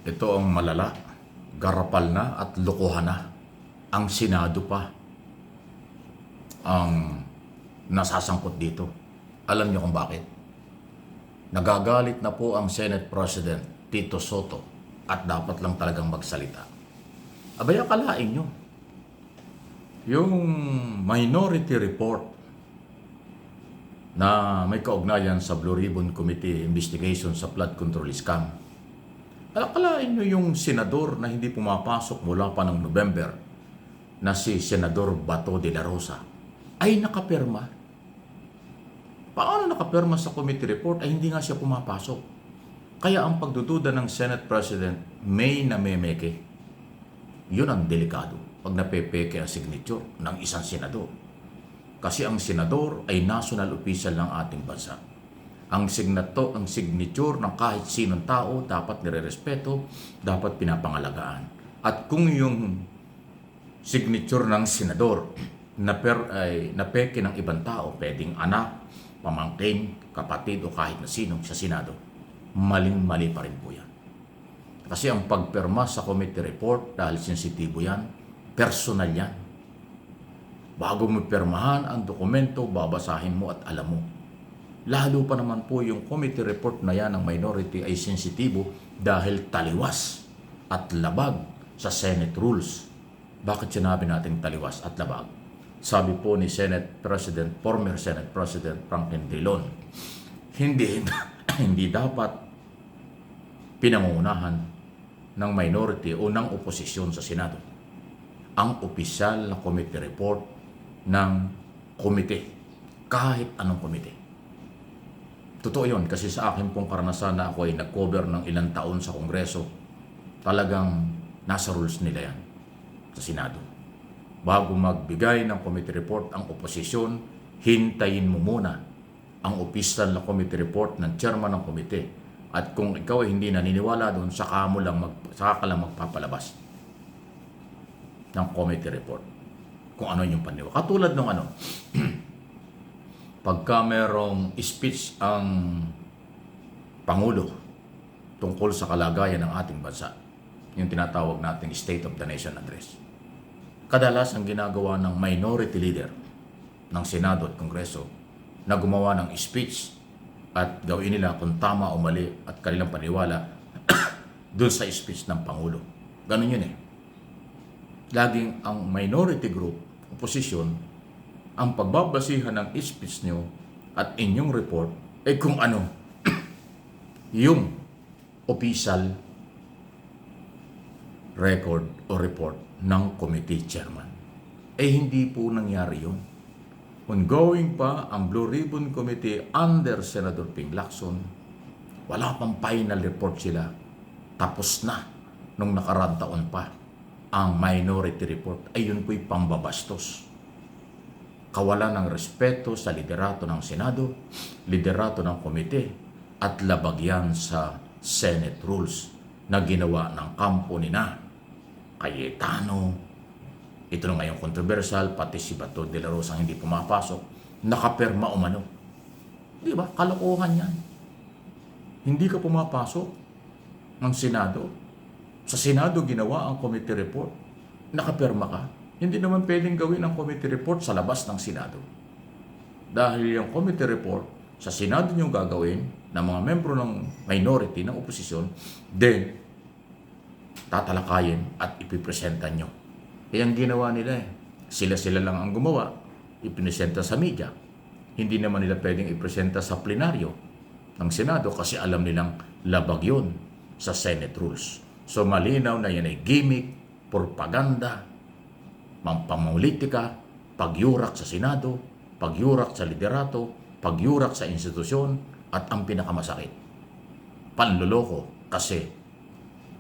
Ito ang malala, garapal na at lokohan na. Ang Senado pa ang nasasangkot dito. Alam niyo kung bakit? Nagagalit na po ang Senate President Tito Soto at dapat lang talagang magsalita. Abay, akalain nyo, yung minority report na may kaugnayan sa Blue Ribbon Committee investigation sa flood control scam. Akalain nyo yung senador na hindi pumapasok mula pa ng November na si Senador Bato de la Rosa ay nakapirma. Paano nakapirma sa committee report ay hindi nga siya pumapasok? Kaya ang pagdududa ng Senate President may namemeke. Yun ang delikado pag napepeke ang signature ng isang senador. Kasi ang senador ay national official ng ating bansa. Ang signature ng kahit sinong tao dapat nirerespeto, dapat pinapangalagaan. At kung yung signature ng senador na peke ng ibang tao, pwedeng anak, pamangkin, kapatid o kahit na sino sa Senado, maling-mali pa rin po yan. Kasi ang pagpirma sa committee report, dahil sensitibo yan, personal yan. Bago mo pirmahan ang dokumento, babasahin mo at alam mo. Lalo pa naman po yung committee report na yan ng minority ay sensitibo dahil taliwas at labag sa Senate rules. Bakit sinabi natin taliwas at labag? Sabi po ni former Senate President Franklin Drilon, hindi dapat pinangungunahan ng minority o ng oposisyon sa Senado ang opisyal na committee report ng komite, kahit anong komite. Totoo yun kasi sa akin pong karanasan na ako ay nag-cover ng ilang taon sa Kongreso, talagang nasa rules nila yan sa Senado. Bago magbigay ng committee report ang oposisyon, hintayin mo muna ang opisyal na committee report ng chairman ng komite. At kung ikaw ay hindi naniniwala doon, saka ka lang magpapalabas ng committee report kung ano yung paniwala. Katulad ng pagka merong speech ang Pangulo tungkol sa kalagayan ng ating bansa, yung tinatawag nating State of the Nation Address. Kadalasan ginagawa ng minority leader ng Senado at Kongreso na gumawa ng speech at gawin nila kung tama o mali at kanilang paniwala dun sa speech ng Pangulo. Ganun yun eh. Laging ang minority group, opposition, ang pagbabasihan ng speech nyo at inyong report ay kung ano yung official record o report ng committee chairman. Hindi po nangyari yun. Ongoing pa ang Blue Ribbon Committee under Senator Ping Lacson, wala pang final report sila. Tapos na nung nakaraang taon pa ang minority report. Ayun po'y pambabastos. Kawalan ng respeto sa liderato ng Senado, liderato ng komite, at labagyan sa Senate rules na ginawa ng kampo ni Cayetano. Ito na ngayong controversial, pati si Bato de la Rosa hindi pumapasok, nakapirma umano. Di ba? Kalokohan yan. Hindi ka pumapasok ng Senado. Sa Senado ginawa ang committee report, nakapirma ka. Hindi naman pwedeng gawin ang committee report sa labas ng Senado. Dahil yung committee report sa Senado nyo gagawin ng mga membro ng minority, ng oposisyon, then tatalakayin at ipipresenta nyo. Ang ginawa nila sila lang ang gumawa, ipinesenta sa media. Hindi naman nila pwedeng ipresenta sa plenaryo ng Senado kasi alam nilang labag yun sa Senate rules. So malinaw na yan ay gimmick, propaganda, pamulitika, pagyurak sa Senado, pagyurak sa liderato, pagyurak sa institusyon, at ang pinakamasakit, panloloko kasi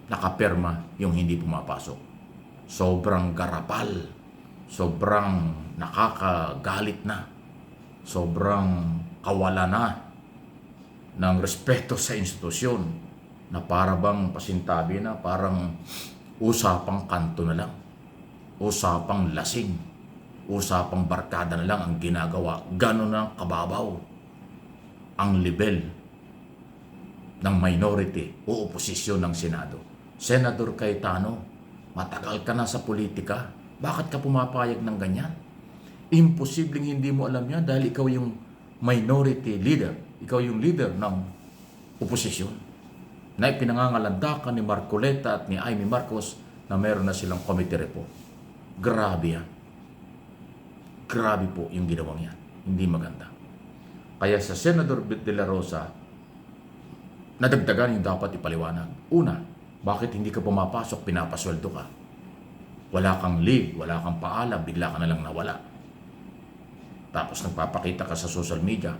nakapirma yung hindi pumapasok. Sobrang garapal, sobrang nakakagalit na, sobrang kawala na ng respeto sa institusyon na para bang pasintabi na, parang usapang kanto na lang. Usapang lasing, usapang barkada na lang ang ginagawa. Gano'n na kababaw ang level ng minority o oposisyon ng Senado. Senador Cayetano, matagal ka na sa politika. Bakit ka pumapayag ng ganyan? Imposibleng hindi mo alam yan dahil ikaw yung minority leader. Ikaw yung leader ng oposisyon na ipinangangalandakan ni Marcoleta at ni Amy Marcos na meron na silang committee report. Grabe yan. Grabe po yung ginawang yan. Hindi maganda. Kaya sa Senador De La Rosa, nadagdagan yung dapat ipaliwanag. Una, bakit hindi ka pumapasok, pinapasweldo ka? Wala kang leave, wala kang paalam, bigla ka na lang nawala. Tapos nagpapakita ka sa social media,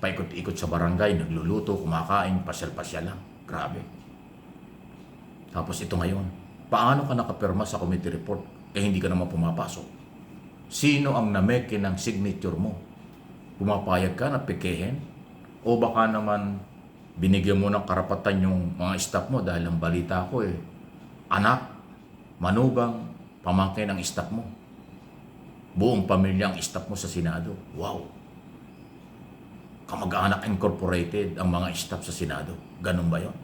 paikot-ikot sa barangay, nagluluto, kumakain, pasyal-pasyal lang. Grabe. Tapos ito ngayon, paano ka nakapirma sa committee report hindi ka naman pumapasok? Sino ang nameke ng signature mo? Pumapayag ka na pikehin? O baka naman binigyan mo ng karapatan yung mga staff mo dahil ang balita ko anak, manugang, pamangkin ng staff mo. Buong pamilya ang staff mo sa Senado. Wow! Kamag-anak incorporated ang mga staff sa Senado. Ganun ba yun?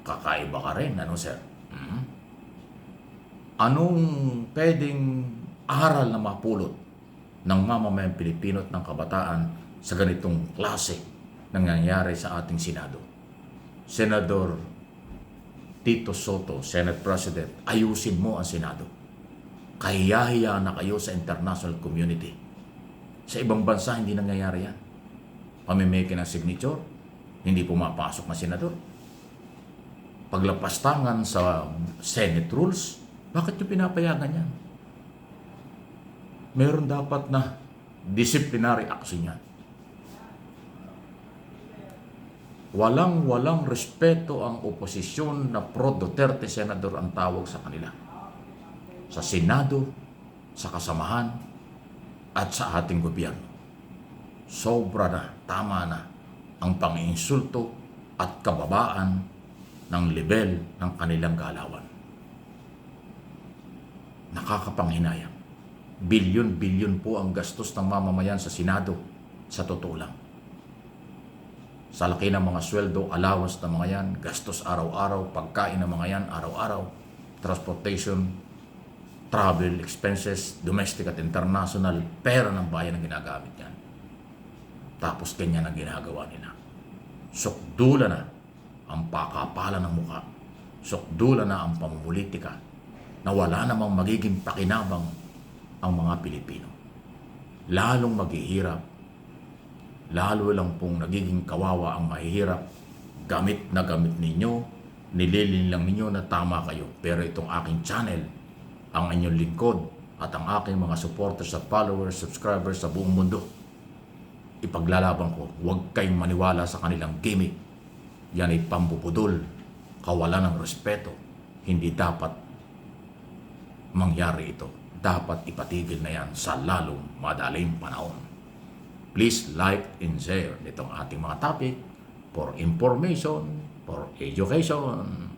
Kakaiba ka rin, ano sir? Anong pwedeng aral na mapulot ng mamamayang Pilipino at ng kabataan sa ganitong klase nangyayari sa ating Senado? Senador Tito Soto, Senate President, ayusin mo ang Senado. Kahiya-hiya na kayo sa international community. Sa ibang bansa, hindi nangyayari yan. Pamimeke ng signature, hindi pumapasok na senador. Paglapastangan sa Senate rules, bakit yung pinapayagan yan? Meron dapat na disciplinary action yan. Walang respeto ang oposisyon na pro-Duterte senador ang tawag sa kanila. Sa Senado, sa kasamahan, at sa ating gobyerno. Sobra na, tama na ang pang-insulto at kababaan ng level ng kanilang galawan. Nakakapanghinayang. Bilyon-bilyon po ang gastos ng mamamayan sa Senado, sa totoo lang. Sa laki ng mga sweldo, allowance ng mga yan, gastos araw-araw, pagkain ng mga yan araw-araw, transportation, travel, expenses, domestic at international, pera ng bayan ang ginagamit yan. Tapos ganyan ang ginagawa nila. Sukdula na ang pakapalan ng mukha. Sukdula na ang pamumulitika na wala namang magiging pakinabang ang mga Pilipino. Lalong maghihirap, lalo lang pong nagiging kawawa ang mahihirap. Gamit na gamit ninyo, nililin lang ninyo na tama kayo. Pero itong aking channel, ang inyong lingkod at ang aking mga supporters at followers, subscribers sa buong mundo, ipaglalaban ko, huwag kayong maniwala sa kanilang gimmick. Yan ay pambubudol, kawalan ng respeto. Hindi dapat mangyari ito. Dapat ipatigil na yan sa lalong madaling panahon. Please like and share nitong ating mga topic for information, for education.